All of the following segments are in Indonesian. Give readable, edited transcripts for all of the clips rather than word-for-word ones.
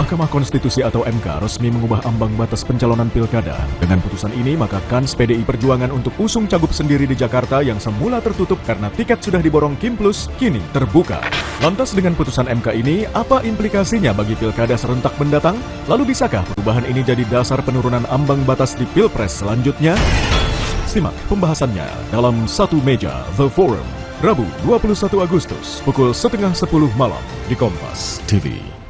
Mahkamah Konstitusi atau MK resmi mengubah ambang batas pencalonan pilkada. Dengan putusan ini, maka kans PDI Perjuangan untuk usung cagup sendiri di Jakarta yang semula tertutup karena tiket sudah diborong Kim Plus, kini terbuka. Lantas dengan putusan MK ini, apa implikasinya bagi pilkada serentak mendatang? Lalu bisakah perubahan ini jadi dasar penurunan ambang batas di Pilpres selanjutnya? Simak pembahasannya dalam Satu Meja The Forum, Rabu 21 Agustus, pukul 9:30 malam di Kompas TV.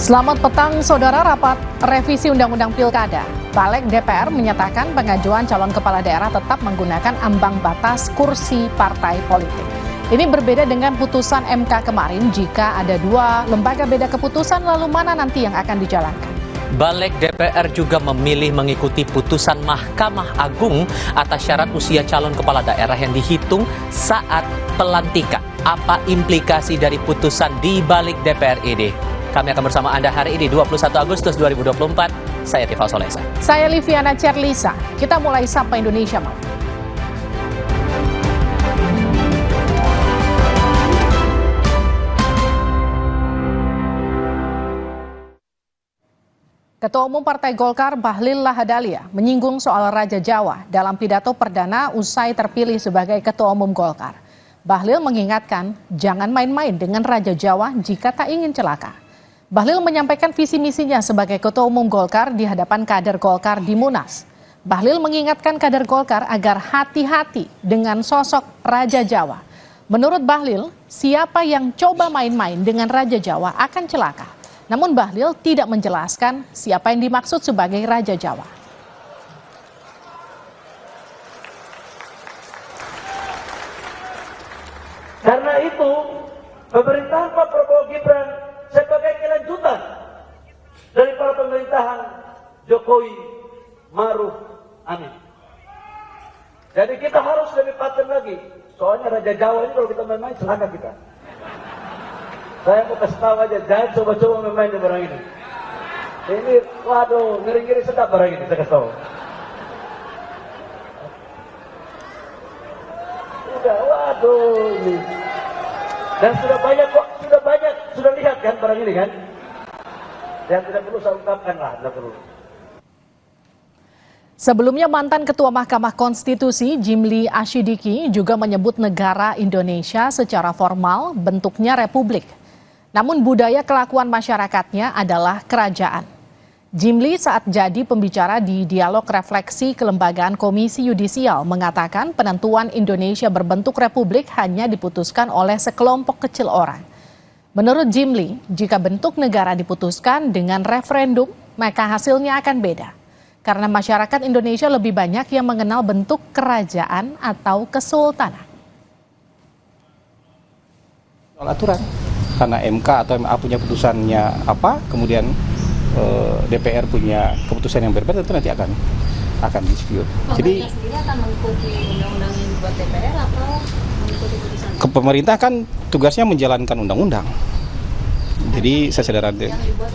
Selamat petang, Saudara. Rapat revisi Undang-Undang Pilkada. Balik DPR menyatakan pengajuan calon kepala daerah tetap menggunakan ambang batas kursi partai politik. Ini berbeda dengan putusan MK kemarin. Jika ada dua lembaga beda keputusan, lalu mana nanti yang akan dijalankan? Balik DPR juga memilih mengikuti putusan Mahkamah Agung atas syarat usia calon kepala daerah yang dihitung saat pelantikan. Apa implikasi dari putusan di balik DPR ini? Kami akan bersama Anda hari ini 21 Agustus 2024. Saya Tifal Solesa. Saya Liviana Cerlisa. Kita mulai Sapa Indonesia Malam. Ketua Umum Partai Golkar Bahlil Lahadalia menyinggung soal Raja Jawa dalam pidato perdana usai terpilih sebagai Ketua Umum Golkar. Bahlil mengingatkan jangan main-main dengan Raja Jawa jika tak ingin celaka. Bahlil menyampaikan visi misinya sebagai Ketua Umum Golkar di hadapan kader Golkar di Munas. Bahlil mengingatkan kader Golkar agar hati-hati dengan sosok Raja Jawa. Menurut Bahlil, siapa yang coba main-main dengan Raja Jawa akan celaka. Namun Bahlil tidak menjelaskan siapa yang dimaksud sebagai Raja Jawa. Karena itu, pemerintahan Pak Prabowo Gibran sebagai kelanjutan dari para pemerintahan Jokowi, Maruf, Amin. Jadi kita harus lebih paten lagi. Soalnya Raja Jawa ini kalau kita main-main celaka kita. Saya mau kasih tahu aja, jangan coba-coba main-main di barang ini. Ini, waduh, ngeri-ngeri sedap barang ini, saya kasih tahu. Udah, waduh, ini. Dan sudah banyak kok, sudah lihat kan barang ini kan? Yang tidak perlu saya ungkapkan lah, tidak perlu. Sebelumnya mantan Ketua Mahkamah Konstitusi Jimli Asyidiki juga menyebut negara Indonesia secara formal bentuknya republik. Namun budaya kelakuan masyarakatnya adalah kerajaan. Jimli saat jadi pembicara di Dialog Refleksi Kelembagaan Komisi Yudisial mengatakan penentuan Indonesia berbentuk republik hanya diputuskan oleh sekelompok kecil orang. Menurut Jimli, jika bentuk negara diputuskan dengan referendum, maka hasilnya akan beda. Karena masyarakat Indonesia lebih banyak yang mengenal bentuk kerajaan atau kesultanan. Soal aturan, karena MK atau MA punya putusannya apa, kemudian DPR punya keputusan yang berbeda, itu nanti akan dispute. Jadi sendiri akan mengikuti undang-undang yang dibuat DPR atau mengikuti putusan? Pemerintah kan tugasnya menjalankan undang-undang. Jadi saya sadar yang dibuat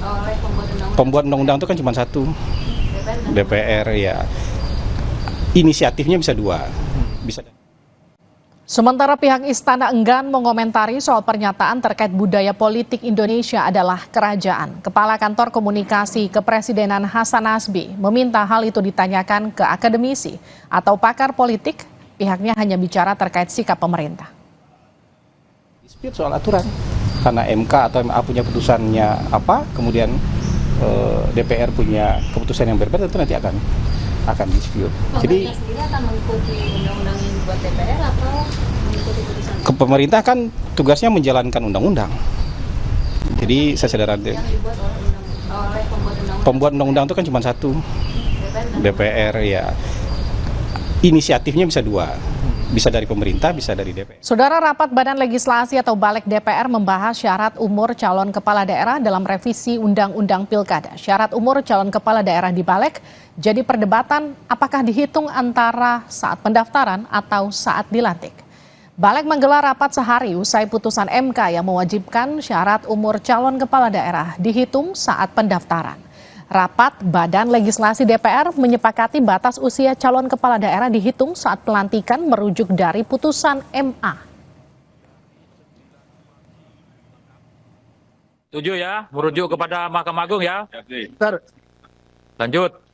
oleh pembuat undang-undang itu kan cuma satu, DPR ya. Inisiatifnya bisa dua, bisa. Sementara pihak istana enggan mengomentari soal pernyataan terkait budaya politik Indonesia adalah kerajaan. Kepala Kantor Komunikasi Kepresidenan Hasan Nasbi meminta hal itu ditanyakan ke akademisi atau pakar politik. Pihaknya hanya bicara terkait sikap pemerintah. Dispute soal aturan, karena MK atau MA punya putusannya apa, kemudian DPR punya keputusan yang berbeda, itu nanti akan dispute. Jadi sendiri akan mengikuti undang-undang yang dibuat DPR atau mengikuti putusan? Pemerintah kan tugasnya menjalankan undang-undang. Jadi saya sadar yang dibuat oleh pembuat undang-undang itu kan cuma satu, DPR ya. Inisiatifnya bisa dua, Bisa dari pemerintah, bisa dari DPR. Saudara, rapat Badan Legislasi atau Balik DPR membahas syarat umur calon kepala daerah dalam revisi Undang-Undang Pilkada. Syarat umur calon kepala daerah di Balik jadi perdebatan apakah dihitung antara saat pendaftaran atau saat dilantik. Balik menggelar rapat sehari usai putusan MK yang mewajibkan syarat umur calon kepala daerah dihitung saat pendaftaran. Rapat Badan Legislasi DPR menyepakati batas usia calon kepala daerah dihitung saat pelantikan merujuk dari putusan MA. Setuju ya, merujuk kepada Mahkamah Agung ya. Lanjut.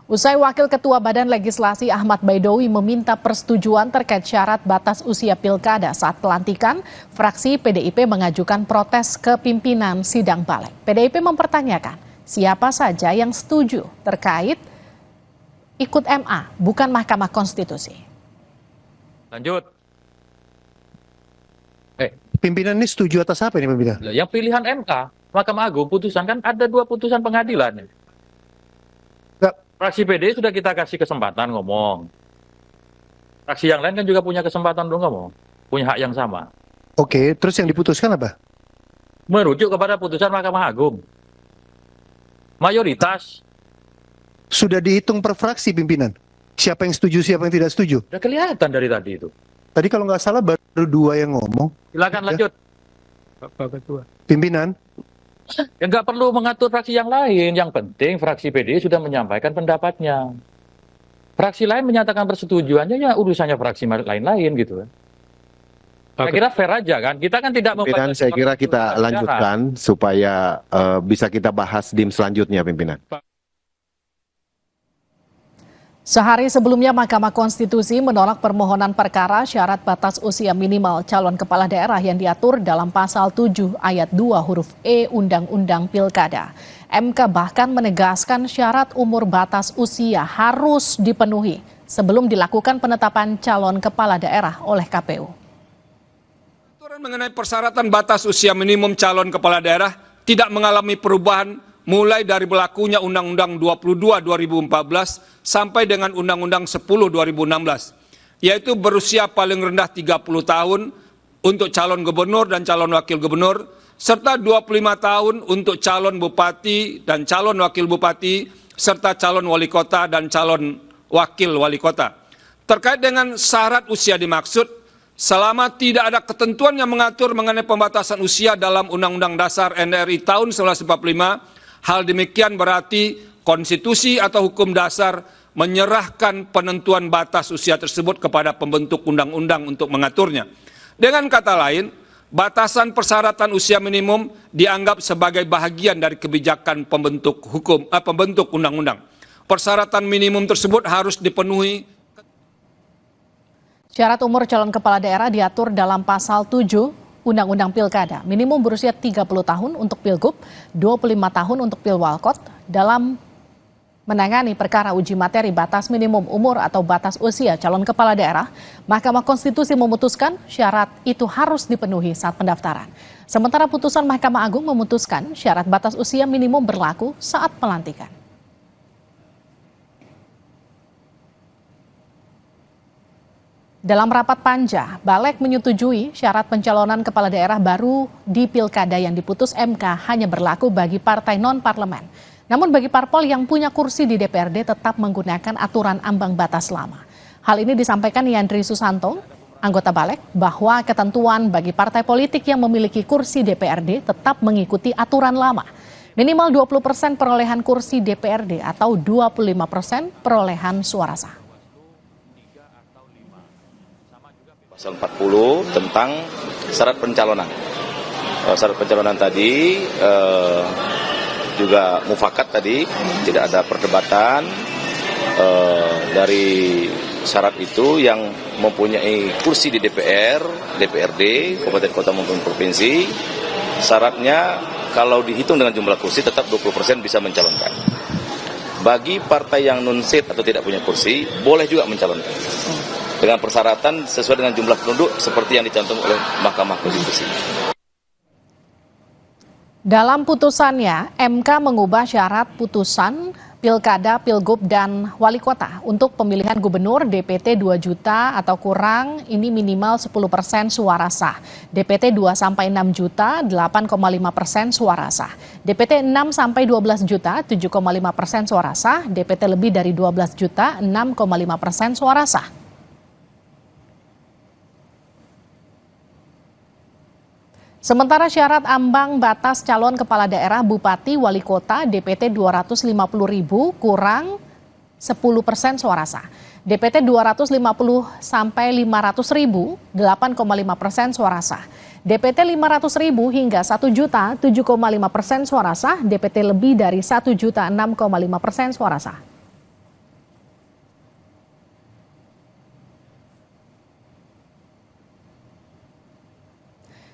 Usai Wakil Ketua Badan Legislasi Ahmad Baidowi meminta persetujuan terkait syarat batas usia pilkada saat pelantikan, fraksi PDIP mengajukan protes ke pimpinan sidang Balik. PDIP mempertanyakan siapa saja yang setuju terkait ikut MA, bukan Mahkamah Konstitusi. Lanjut. Pimpinan ini setuju atas apa ini pimpinan? Yang pilihan MK, Mahkamah Agung, putusan kan ada 2 putusan pengadilan. Fraksi PD sudah kita kasih kesempatan ngomong. Fraksi yang lain kan juga punya kesempatan untuk ngomong. Punya hak yang sama. Oke, terus yang diputuskan apa? Merujuk kepada putusan Mahkamah Agung. Mayoritas. Sudah dihitung per fraksi pimpinan? Siapa yang setuju, siapa yang tidak setuju? Udah kelihatan dari tadi itu. Tadi kalau nggak salah baru 2 yang ngomong. Silakan lanjut. Bapak Ketua. Pimpinan? Ya nggak perlu mengatur fraksi yang lain. Yang penting fraksi PD sudah menyampaikan pendapatnya. Fraksi lain menyatakan persetujuannya, ya urusannya fraksi lain-lain gitu kan. Saya kira fair aja kan. Kita kan tidak Pimpinan, saya kira kita lanjutkan supaya bisa kita bahas dim selanjutnya, pimpinan. Sehari sebelumnya Mahkamah Konstitusi menolak permohonan perkara syarat batas usia minimal calon kepala daerah yang diatur dalam pasal 7 ayat 2 huruf E Undang-Undang Pilkada. MK bahkan menegaskan syarat umur batas usia harus dipenuhi sebelum dilakukan penetapan calon kepala daerah oleh KPU. Aturan mengenai persyaratan batas usia minimum calon kepala daerah tidak mengalami perubahan mulai dari berlakunya Undang-Undang 22 2014 sampai dengan Undang-Undang 10 2016, yaitu berusia paling rendah 30 tahun untuk calon gubernur dan calon wakil gubernur, serta 25 tahun untuk calon bupati dan calon wakil bupati, serta calon wali kota dan calon wakil wali kota. Terkait dengan syarat usia dimaksud, selama tidak ada ketentuan yang mengatur mengenai pembatasan usia dalam Undang-Undang Dasar NRI tahun 1945, hal demikian berarti konstitusi atau hukum dasar menyerahkan penentuan batas usia tersebut kepada pembentuk undang-undang untuk mengaturnya. Dengan kata lain, batasan persyaratan usia minimum dianggap sebagai bahagian dari kebijakan pembentuk undang-undang. Persyaratan minimum tersebut harus dipenuhi. Syarat umur calon kepala daerah diatur dalam pasal 7 Undang-Undang Pilkada, minimum berusia 30 tahun untuk Pilgub, 25 tahun untuk Pilwalkot. Dalam menangani perkara uji materi batas minimum umur atau batas usia calon kepala daerah, Mahkamah Konstitusi memutuskan syarat itu harus dipenuhi saat pendaftaran. Sementara putusan Mahkamah Agung memutuskan syarat batas usia minimum berlaku saat pelantikan. Dalam rapat panja, Balik menyetujui syarat pencalonan kepala daerah baru di pilkada yang diputus MK hanya berlaku bagi partai non-parlemen. Namun bagi parpol yang punya kursi di DPRD tetap menggunakan aturan ambang batas lama. Hal ini disampaikan Yandri Susanto, anggota Balik, bahwa ketentuan bagi partai politik yang memiliki kursi DPRD tetap mengikuti aturan lama. Minimal 20% perolehan kursi DPRD atau 25% perolehan suara sah. Pasal 40 tentang syarat pencalonan. Syarat pencalonan tadi juga mufakat tadi, tidak ada perdebatan dari syarat itu yang mempunyai kursi di DPR, DPRD, kabupaten kota maupun provinsi. Syaratnya kalau dihitung dengan jumlah kursi tetap 20% bisa mencalonkan. Bagi partai yang non-seat atau tidak punya kursi, boleh juga mencalonkan. Dengan persyaratan sesuai dengan jumlah penduduk seperti yang dicantumkan oleh Mahkamah Konstitusi. Dalam putusannya, MK mengubah syarat putusan Pilkada, Pilgub, dan Wali Kota. Untuk pemilihan gubernur, DPT 2 juta atau kurang, ini minimal 10% suara sah. DPT 2-6 juta, 8,5% suara sah. DPT 6-12 juta, 7,5% suara sah. DPT lebih dari 12 juta, 6,5% suara sah. Sementara syarat ambang batas calon kepala daerah, bupati, wali kota, DPT 250.000 kurang 10% suara sah. DPT 250 sampai 500.000, 8,5% suara sah. DPT 500.000 hingga 1 juta, 7,5% suara sah. DPT lebih dari 1 juta, 6,5% suara sah.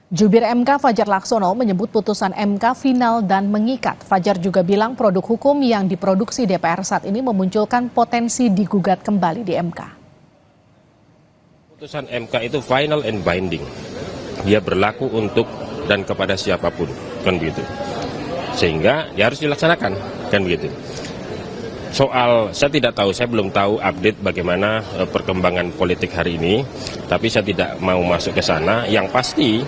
Jubir MK Fajar Laksono menyebut putusan MK final dan mengikat. Fajar juga bilang produk hukum yang diproduksi DPR saat ini memunculkan potensi digugat kembali di MK. Putusan MK itu final and binding. Dia berlaku untuk dan kepada siapapun, kan begitu. Sehingga dia harus dilaksanakan, kan begitu. Soal, saya tidak tahu, saya belum tahu update bagaimana perkembangan politik hari ini, tapi saya tidak mau masuk ke sana. Yang pasti,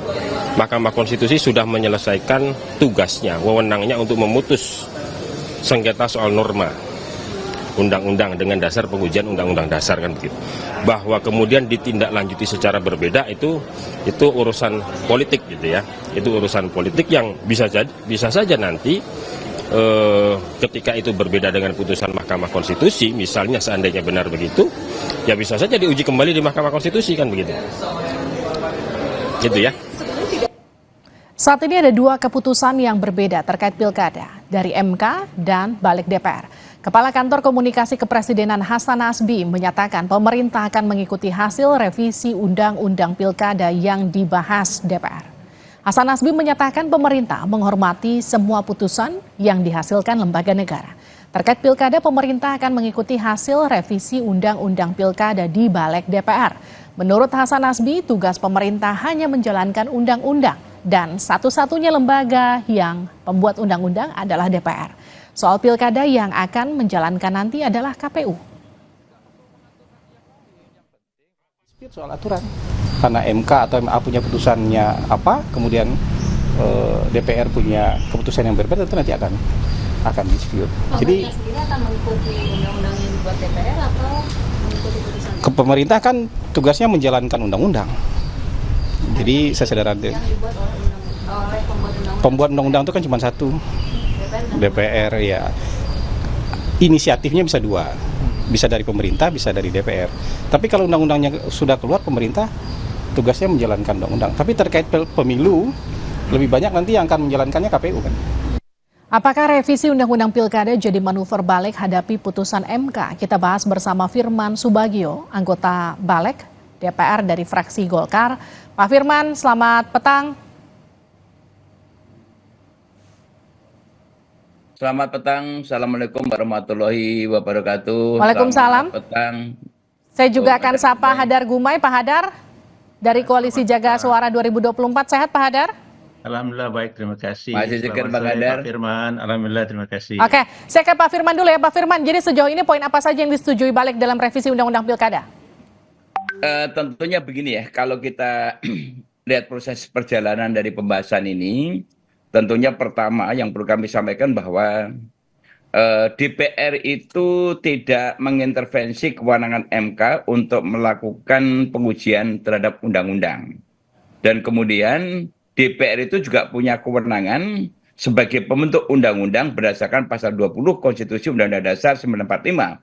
Mahkamah Konstitusi sudah menyelesaikan tugasnya, wewenangnya untuk memutus sengketa soal norma undang-undang dengan dasar pengujian undang-undang dasar, kan begitu. Bahwa kemudian ditindaklanjuti secara berbeda itu urusan politik gitu ya. Itu urusan politik yang bisa saja nanti ketika itu berbeda dengan putusan Mahkamah Konstitusi, misalnya seandainya benar begitu, ya bisa saja diuji kembali di Mahkamah Konstitusi, kan begitu. Gitu ya. Saat ini ada 2 keputusan yang berbeda terkait pilkada dari MK dan Balik DPR. Kepala Kantor Komunikasi Kepresidenan Hasan Nasbi menyatakan pemerintah akan mengikuti hasil revisi Undang-Undang Pilkada yang dibahas DPR. Hasan Nasbi menyatakan pemerintah menghormati semua putusan yang dihasilkan lembaga negara. Terkait pilkada, pemerintah akan mengikuti hasil revisi Undang-Undang Pilkada di Balik DPR. Menurut Hasan Nasbi, tugas pemerintah hanya menjalankan undang-undang dan satu-satunya lembaga yang pembuat undang-undang adalah DPR. Soal pilkada yang akan menjalankan nanti adalah KPU. Soal aturan. Karena MK atau MA punya putusannya apa, kemudian DPR punya keputusan yang berbeda, itu nanti akan dispute. Jadi sendiri akan mengikuti undang-undang yang dibuat DPR atau mengikuti putusan? Pemerintah kan tugasnya menjalankan undang-undang. Jadi saya sadar yang dibuat oleh pembuat undang-undang itu kan cuma satu, DPR ya. Inisiatifnya bisa 2, bisa dari pemerintah, bisa dari DPR. Tapi kalau undang-undangnya sudah keluar, pemerintah tugasnya menjalankan undang-undang. Tapi terkait pemilu, lebih banyak nanti yang akan menjalankannya KPU kan. Apakah revisi Undang-Undang Pilkada jadi manuver Balik hadapi putusan MK? Kita bahas bersama Firman Subagio, anggota Balik DPR dari fraksi Golkar. Pak Firman, selamat petang. Selamat petang, Assalamualaikum warahmatullahi wabarakatuh. Waalaikumsalam. Selamat petang. Saya juga akan sapa Hadar Gumai. Pak Hadar, dari Koalisi Jaga Suara 2024. Sehat Pak Hadar? Alhamdulillah baik, terima kasih. Masih segar Bang Hadar. Pak Firman, alhamdulillah terima kasih. Oke, saya ke Pak Firman dulu ya. Pak Firman, jadi sejauh ini poin apa saja yang disetujui Balik dalam revisi Undang-Undang Pilkada? Tentunya begini ya, kalau kita lihat proses perjalanan dari pembahasan ini, tentunya pertama yang perlu kami sampaikan bahwa DPR itu tidak mengintervensi kewenangan MK untuk melakukan pengujian terhadap undang-undang. Dan kemudian DPR itu juga punya kewenangan sebagai pembentuk undang-undang berdasarkan pasal 20 Konstitusi Undang-Undang Dasar 1945,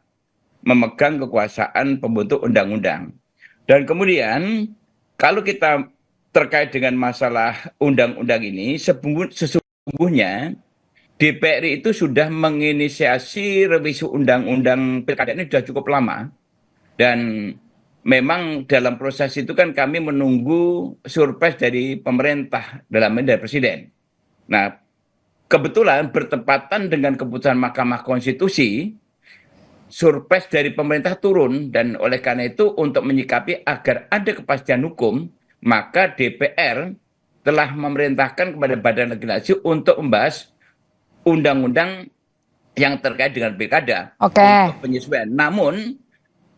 memegang kekuasaan pembentuk undang-undang. Dan kemudian kalau kita terkait dengan masalah undang-undang ini, sesungguhnya DPR itu sudah menginisiasi revisi undang-undang pilkada ini sudah cukup lama. Dan memang dalam proses itu kan kami menunggu surprise dari pemerintah, dalam hal dari presiden. Nah, kebetulan bertepatan dengan keputusan Mahkamah Konstitusi, surprise dari pemerintah turun, dan oleh karena itu untuk menyikapi agar ada kepastian hukum, maka DPR telah memerintahkan kepada Badan Legislasi untuk membahas Undang-Undang yang terkait dengan pilkada Oke. untuk penyesuaian. Namun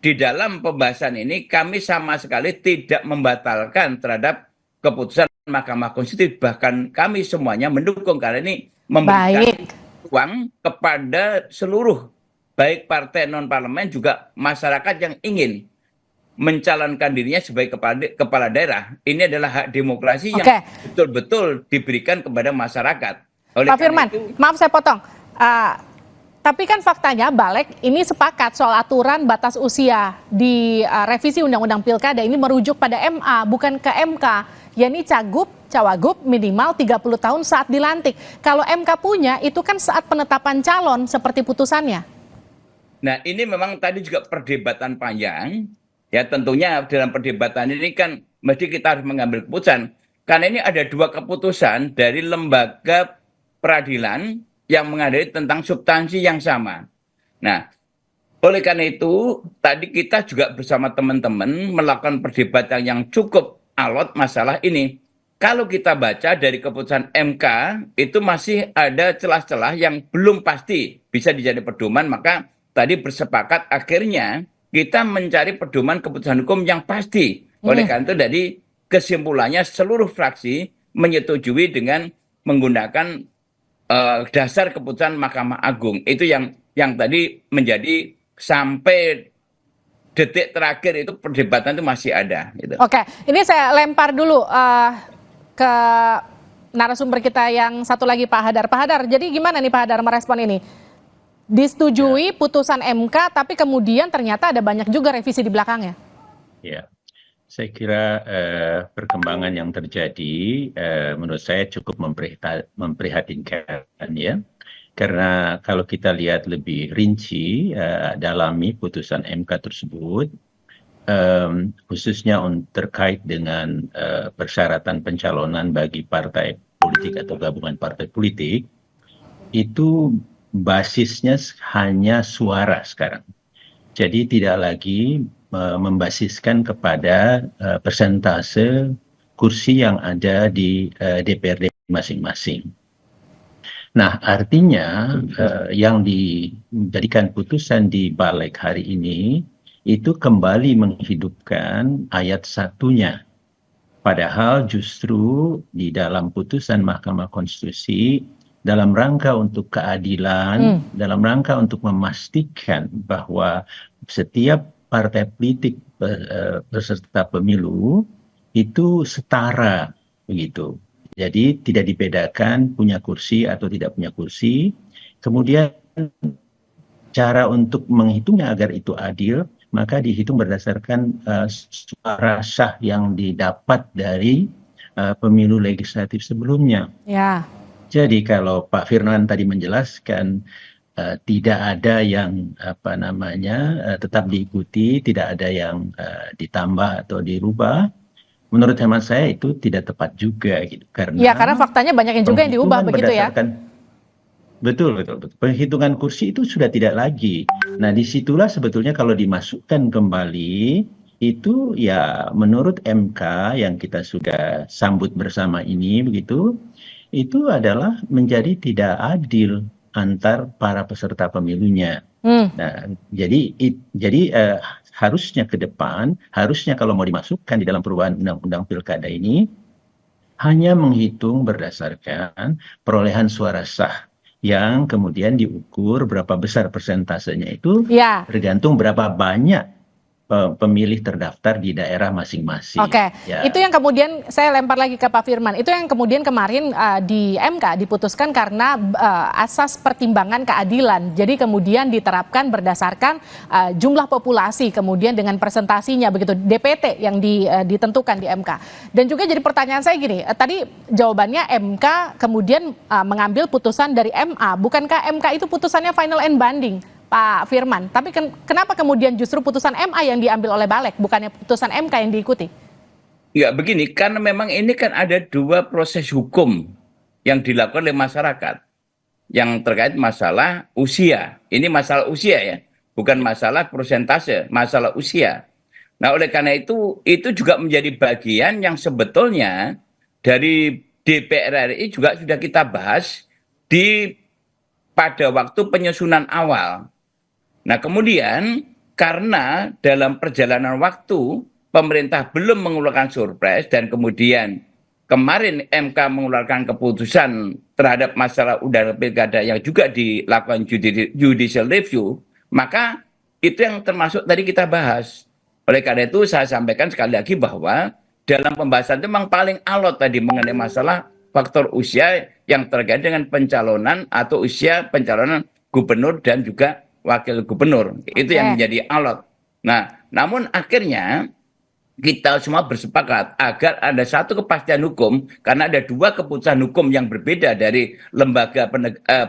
di dalam pembahasan ini kami sama sekali tidak membatalkan terhadap keputusan Mahkamah Konstitusi, bahkan kami semuanya mendukung karena ini memberikan ruang kepada seluruh baik partai non parlemen juga masyarakat yang ingin mencalonkan dirinya sebagai kepala daerah. Ini adalah hak demokrasi yang betul-betul diberikan kepada masyarakat. Oleh Pak Firman, maaf saya potong. Tapi kan faktanya Balik ini sepakat soal aturan batas usia di revisi Undang-Undang Pilkada ini merujuk pada MA, bukan ke MK. yakni cawagup minimal 30 tahun saat dilantik. Kalau MK punya itu kan saat penetapan calon seperti putusannya. Nah ini memang tadi juga perdebatan panjang. Ya tentunya dalam perdebatan ini kan mesti kita harus mengambil keputusan. Karena ini ada dua keputusan dari lembaga peradilan yang mengadili tentang substansi yang sama. Nah, oleh karena itu, tadi kita juga bersama teman-teman melakukan perdebatan yang cukup alot masalah ini. Kalau kita baca dari keputusan MK, itu masih ada celah-celah yang belum pasti bisa dijadi pedoman, maka tadi bersepakat akhirnya kita mencari pedoman keputusan hukum yang pasti. Oleh karena itu, dari kesimpulannya seluruh fraksi menyetujui dengan menggunakan dasar keputusan Mahkamah Agung. Itu yang tadi menjadi sampai detik terakhir itu perdebatan itu masih ada. Gitu. Oke, ini saya lempar dulu ke narasumber kita yang satu lagi, Pak Hadar. Pak Hadar, jadi gimana nih Pak Hadar merespon ini? Disetujui putusan MK, tapi kemudian ternyata ada banyak juga revisi di belakangnya. Ya, saya kira perkembangan yang terjadi menurut saya cukup memprihatinkan ya. Karena kalau kita lihat lebih rinci, dalami putusan MK tersebut, khususnya terkait dengan persyaratan pencalonan bagi partai politik atau gabungan partai politik, itu basisnya hanya suara sekarang. Jadi tidak lagi membasiskan kepada persentase kursi yang ada di DPRD masing-masing. Nah, artinya yang dijadikan putusan di Balik hari ini itu kembali menghidupkan ayat 1-nya. Padahal justru di dalam putusan Mahkamah Konstitusi dalam rangka untuk keadilan, dalam rangka untuk memastikan bahwa setiap partai politik peserta pemilu itu setara begitu. Jadi tidak dibedakan punya kursi atau tidak punya kursi. Kemudian cara untuk menghitungnya agar itu adil, maka dihitung berdasarkan suara sah yang didapat dari pemilu legislatif sebelumnya. Ya. Jadi kalau Pak Firman tadi menjelaskan tidak ada yang tetap diikuti, tidak ada yang ditambah atau dirubah. Menurut hemat saya itu tidak tepat juga gitu karena faktanya banyak yang juga yang diubah begitu ya. Betul. Penghitungan kursi itu sudah tidak lagi. Nah, disitulah sebetulnya kalau dimasukkan kembali itu ya menurut MK yang kita sudah sambut bersama ini begitu, itu adalah menjadi tidak adil antar para peserta pemilunya. Nah, jadi harusnya ke depan, harusnya kalau mau dimasukkan di dalam perubahan undang-undang pilkada ini, hanya menghitung berdasarkan perolehan suara sah yang kemudian diukur berapa besar persentasenya itu tergantung berapa banyak pemilih terdaftar di daerah masing-masing. Oke, itu yang kemudian saya lempar lagi ke Pak Firman. Itu yang kemudian kemarin di MK diputuskan karena asas pertimbangan keadilan. Jadi kemudian diterapkan berdasarkan jumlah populasi, kemudian dengan presentasinya begitu, DPT yang ditentukan di MK. Dan juga jadi pertanyaan saya gini, tadi jawabannya MK kemudian mengambil putusan dari MA. Bukankah MK itu putusannya final and binding? Pak Firman, tapi kenapa kemudian justru putusan MA yang diambil oleh Balik, bukannya putusan MK yang diikuti? Ya begini, karena memang ini kan ada dua proses hukum yang dilakukan oleh masyarakat yang terkait masalah usia. Ini masalah usia ya, bukan masalah persentase, masalah usia. Nah oleh karena itu juga menjadi bagian yang sebetulnya dari DPR RI juga sudah kita bahas di pada waktu penyusunan awal. Nah, kemudian karena dalam perjalanan waktu pemerintah belum mengeluarkan surpres dan kemudian kemarin MK mengeluarkan keputusan terhadap masalah undang pilkada yang juga dilakukan judicial review, maka itu yang termasuk tadi kita bahas. Oleh karena itu saya sampaikan sekali lagi bahwa dalam pembahasan itu memang paling alot tadi mengenai masalah faktor usia yang terkait dengan pencalonan atau usia pencalonan gubernur dan juga wakil gubernur. Itu yang menjadi alot. Nah, namun akhirnya kita semua bersepakat agar ada satu kepastian hukum, karena ada dua keputusan hukum yang berbeda dari lembaga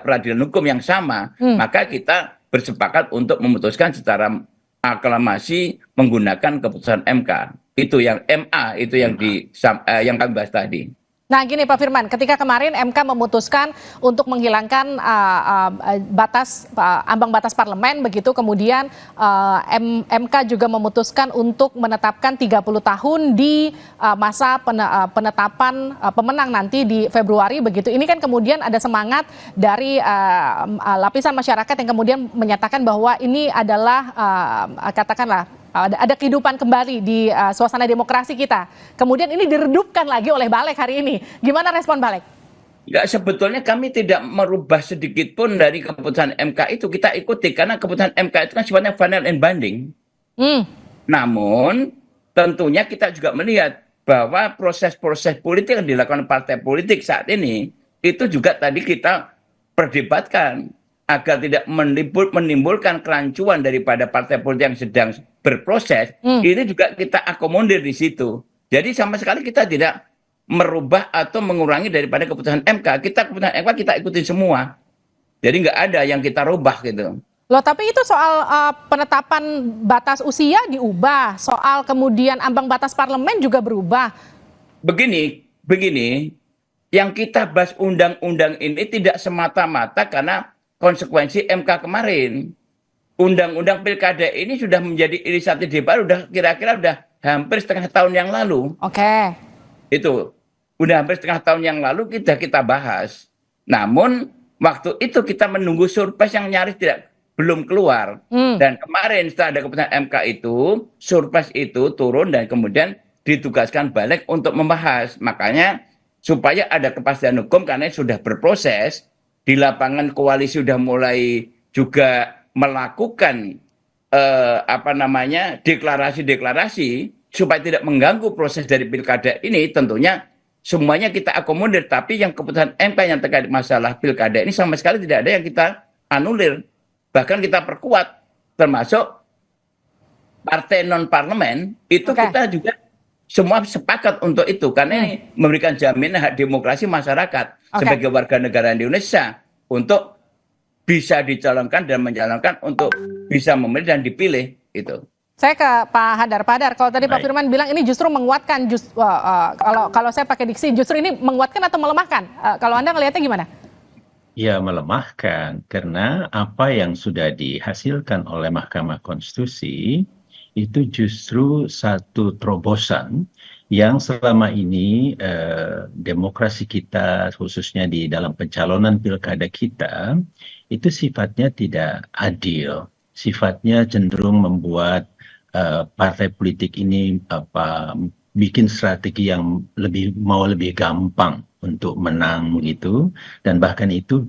peradilan hukum yang sama, maka kita bersepakat untuk memutuskan secara aklamasi menggunakan keputusan MK. Itu yang MA, itu yang kami bahas tadi. Nah gini Pak Firman, ketika kemarin MK memutuskan untuk menghilangkan ambang batas parlemen, begitu kemudian MK juga memutuskan untuk menetapkan 30 tahun di masa penetapan pemenang nanti di Februari, begitu. Ini kan kemudian ada semangat dari lapisan masyarakat yang kemudian menyatakan bahwa ini adalah katakanlah ada kehidupan kembali di suasana demokrasi kita. Kemudian ini diredupkan lagi oleh Balik hari ini. Gimana respon Balik? Ya, sebetulnya kami tidak merubah sedikit pun dari keputusan MK itu. Kita ikuti karena keputusan MK itu kan sifatnya final and binding. Namun tentunya kita juga melihat bahwa proses-proses politik yang dilakukan partai politik saat ini itu juga tadi kita perdebatkan agar tidak menimbulkan kerancuan daripada partai politik yang sedang berproses. Ini juga kita akomodir di situ. Jadi sama sekali kita tidak merubah atau mengurangi daripada keputusan MK. Keputusan MK kita ikutin semua. Jadi nggak ada yang kita rubah gitu. Loh, tapi itu soal penetapan batas usia diubah, soal kemudian ambang batas parlemen juga berubah. Begini, yang kita bahas undang-undang ini tidak semata-mata karena konsekuensi MK kemarin. Undang-undang pilkada ini sudah menjadi inisiatif DPR kira-kira udah hampir setengah tahun yang lalu. Oke. Itu udah hampir setengah tahun yang lalu kita bahas. Namun waktu itu kita menunggu surprise yang nyaris belum keluar. Dan kemarin setelah ada keputusan MK itu, surprise itu turun dan kemudian ditugaskan Balik untuk membahas. Makanya supaya ada kepastian hukum karena sudah berproses, di lapangan koalisi sudah mulai juga melakukan deklarasi-deklarasi supaya tidak mengganggu proses dari pilkada ini. Tentunya semuanya kita akomodir, tapi yang keputusan MK yang terkait masalah pilkada ini sama sekali tidak ada yang kita anulir, bahkan kita perkuat, termasuk partai non parlemen itu kita juga semua sepakat untuk itu karena ini memberikan jaminan hak demokrasi masyarakat sebagai warga negara Indonesia untuk bisa dicalonkan dan mencalonkan untuk bisa memilih dan dipilih itu. Saya ke Pak Hadar. Pak Hadar, kalau tadi Pak Firman bilang ini justru menguatkan, kalau saya pakai diksi justru ini menguatkan atau melemahkan? Kalau Anda ngelihatnya gimana? Ya, melemahkan karena apa yang sudah dihasilkan oleh Mahkamah Konstitusi itu justru satu terobosan yang selama ini demokrasi kita khususnya di dalam pencalonan pilkada kita itu sifatnya tidak adil, sifatnya cenderung membuat partai politik ini bikin strategi yang lebih gampang untuk menang gitu, dan bahkan itu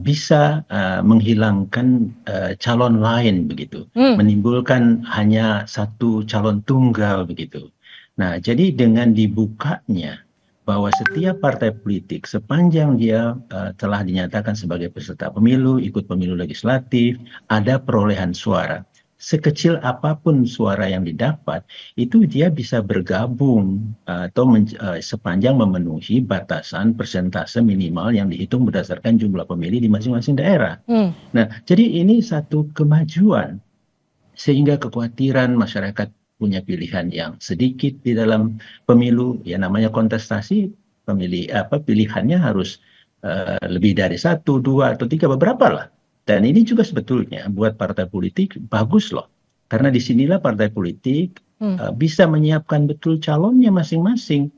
bisa menghilangkan calon lain begitu, menimbulkan hanya satu calon tunggal begitu. Nah, jadi dengan dibukanya bahwa setiap partai politik sepanjang dia telah dinyatakan sebagai peserta pemilu, ikut pemilu legislatif, ada perolehan suara. Sekecil apapun suara yang didapat, itu dia bisa bergabung atau sepanjang memenuhi batasan persentase minimal yang dihitung berdasarkan jumlah pemilih di masing-masing daerah. Nah, jadi ini satu kemajuan sehingga kekhawatiran masyarakat punya pilihan yang sedikit di dalam pemilu, ya namanya kontestasi, pilihannya harus lebih dari 1, 2, atau 3, beberapa lah. Dan ini juga sebetulnya buat partai politik bagus loh, karena disinilah partai politik bisa menyiapkan betul calonnya masing-masing.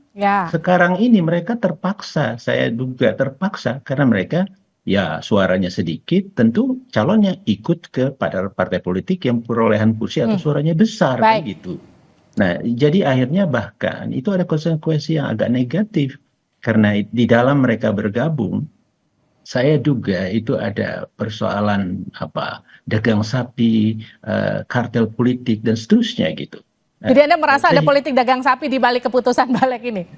Sekarang ini mereka terpaksa, saya duga terpaksa, karena mereka ya suaranya sedikit, tentu calonnya ikut kepada partai politik yang perolehan kursi atau suaranya besar, kan gitu. Nah, jadi akhirnya bahkan itu ada konsekuensi yang agak negatif karena di dalam mereka bergabung, saya duga itu ada persoalan dagang sapi, kartel politik dan seterusnya gitu. Jadi Anda merasa ada politik dagang sapi di balik keputusan balik ini?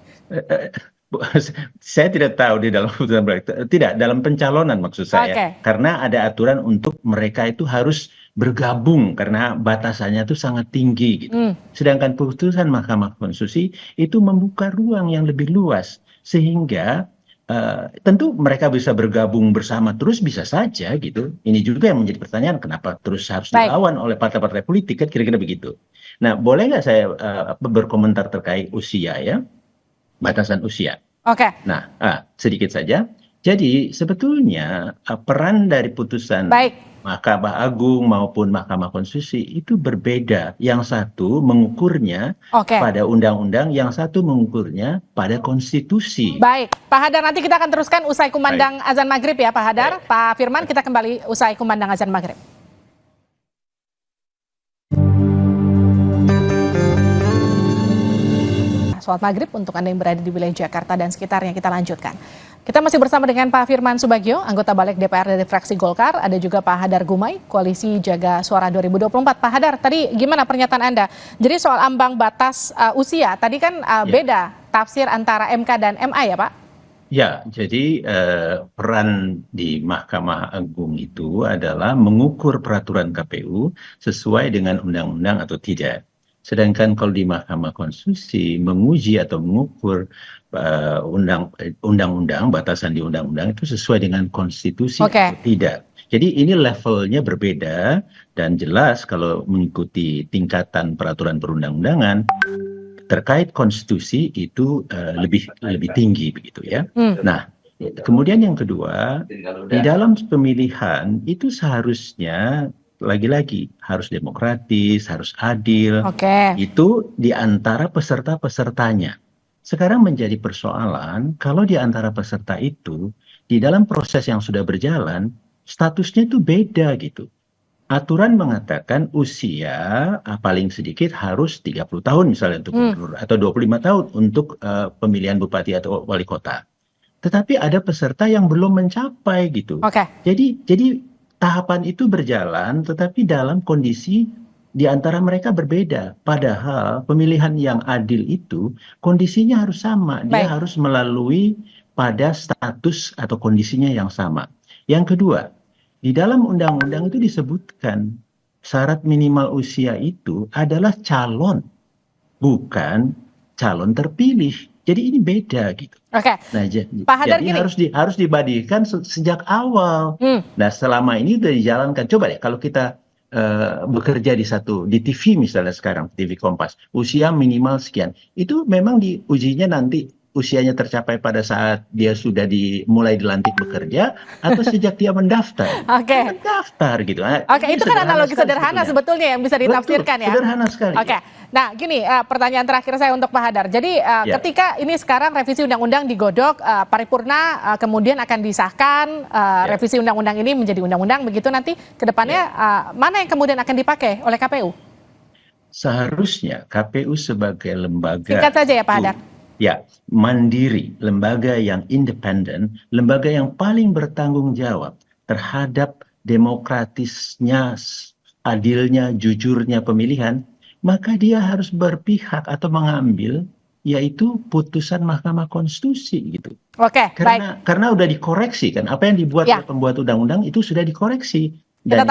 Saya tidak tahu di dalam keputusan balik, tidak dalam pencalonan maksud saya, karena ada aturan untuk mereka itu harus bergabung karena batasannya itu sangat tinggi gitu. Sedangkan putusan Mahkamah Konstitusi itu membuka ruang yang lebih luas sehingga tentu mereka bisa bergabung bersama terus bisa saja gitu. Ini juga yang menjadi pertanyaan, kenapa terus harus dilawan oleh partai-partai politik, kan kira-kira begitu. Nah, boleh nggak saya berkomentar terkait usia ya, batasan usia? Nah, sedikit saja. Jadi sebetulnya peran dari putusan Mahkamah Agung maupun Mahkamah Konstitusi itu berbeda. Yang satu mengukurnya pada undang-undang, yang satu mengukurnya pada konstitusi. Baik, Pak Hadar, nanti kita akan teruskan usai kumandang azan maghrib ya Pak Hadar. Pak Firman, kita kembali usai kumandang azan maghrib. Sholat maghrib untuk Anda yang berada di wilayah Jakarta dan sekitarnya, kita lanjutkan. Kita masih bersama dengan Pak Firman Subagio, anggota Balik DPR dari fraksi Golkar. Ada juga Pak Hadar Gumai, Koalisi Jaga Suara 2024. Pak Hadar, tadi gimana pernyataan Anda? Jadi soal ambang batas usia, tadi kan beda tafsir antara MK dan MA ya Pak? Ya, jadi peran di Mahkamah Agung itu adalah mengukur peraturan KPU sesuai dengan undang-undang atau tidak. Sedangkan kalau di Mahkamah Konstitusi menguji atau mengukur undang-undang, batasan di undang-undang itu sesuai dengan konstitusi atau tidak. Jadi ini levelnya berbeda dan jelas kalau mengikuti tingkatan peraturan perundang-undangan terkait konstitusi itu lebih tinggi begitu ya. Nah, kemudian yang kedua, di dalam pemilihan itu seharusnya lagi-lagi harus demokratis, harus adil. Itu di antara peserta-pesertanya. Sekarang menjadi persoalan kalau di antara peserta itu di dalam proses yang sudah berjalan statusnya itu beda gitu. Aturan mengatakan usia paling sedikit harus 30 tahun misalnya untuk gubernur atau 25 tahun untuk pemilihan bupati atau wali kota. Tetapi ada peserta yang belum mencapai gitu. Jadi tahapan itu berjalan, tetapi dalam kondisi di antara mereka berbeda. Padahal pemilihan yang adil itu kondisinya harus sama. Dia harus melalui pada status atau kondisinya yang sama. Yang kedua, di dalam undang-undang itu disebutkan syarat minimal usia itu adalah calon, bukan calon terpilih. Jadi ini beda gitu. Nah, Pak Hadar, jadi harus dibandingkan sejak awal. Nah, selama ini sudah dijalankan. Coba deh kalau kita bekerja di TV misalnya sekarang, TV Kompas, usia minimal sekian. Itu memang diujinya nanti usianya tercapai pada saat dia sudah mulai dilantik bekerja atau sejak dia mendaftar. Mendaftar gitu. Itu kan analogi sederhana sebetulnya yang bisa ditafsirkan. Betul, sederhana sekali. Nah gini, pertanyaan terakhir saya untuk Pak Hadar. Jadi ketika ini sekarang revisi undang-undang digodok, paripurna kemudian akan disahkan, revisi undang-undang ini menjadi undang-undang, begitu nanti ke depannya mana yang kemudian akan dipakai oleh KPU? Seharusnya KPU sebagai lembaga, singkat saja ya Pak Hadar. Ya, mandiri, lembaga yang independen, lembaga yang paling bertanggung jawab terhadap demokratisnya, adilnya, jujurnya pemilihan, maka dia harus berpihak atau mengambil yaitu putusan Mahkamah Konstitusi gitu. Karena udah dikoreksi kan, apa yang dibuat oleh pembuat undang-undang itu sudah dikoreksi. Dan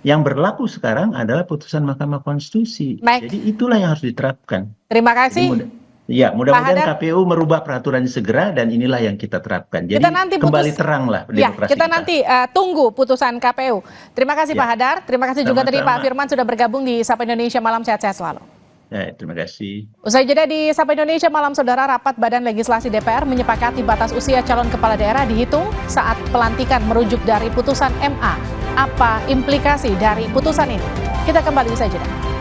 yang berlaku sekarang adalah putusan Mahkamah Konstitusi. Jadi itulah yang harus diterapkan. Terima kasih. Mudah-mudahan KPU merubah peraturan segera dan inilah yang kita terapkan. Jadi kembali teranglah demokrasi kita nanti tunggu putusan KPU. Terima kasih Pak Hadar, terima kasih juga tadi Pak Firman sudah bergabung di Sapa Indonesia Malam, sehat-sehat selalu. Terima kasih. Usai jeda di Sapa Indonesia Malam, saudara, rapat Badan Legislasi DPR menyepakati batas usia calon kepala daerah dihitung saat pelantikan merujuk dari putusan MA. Apa implikasi dari putusan ini? Kita kembali usai jeda.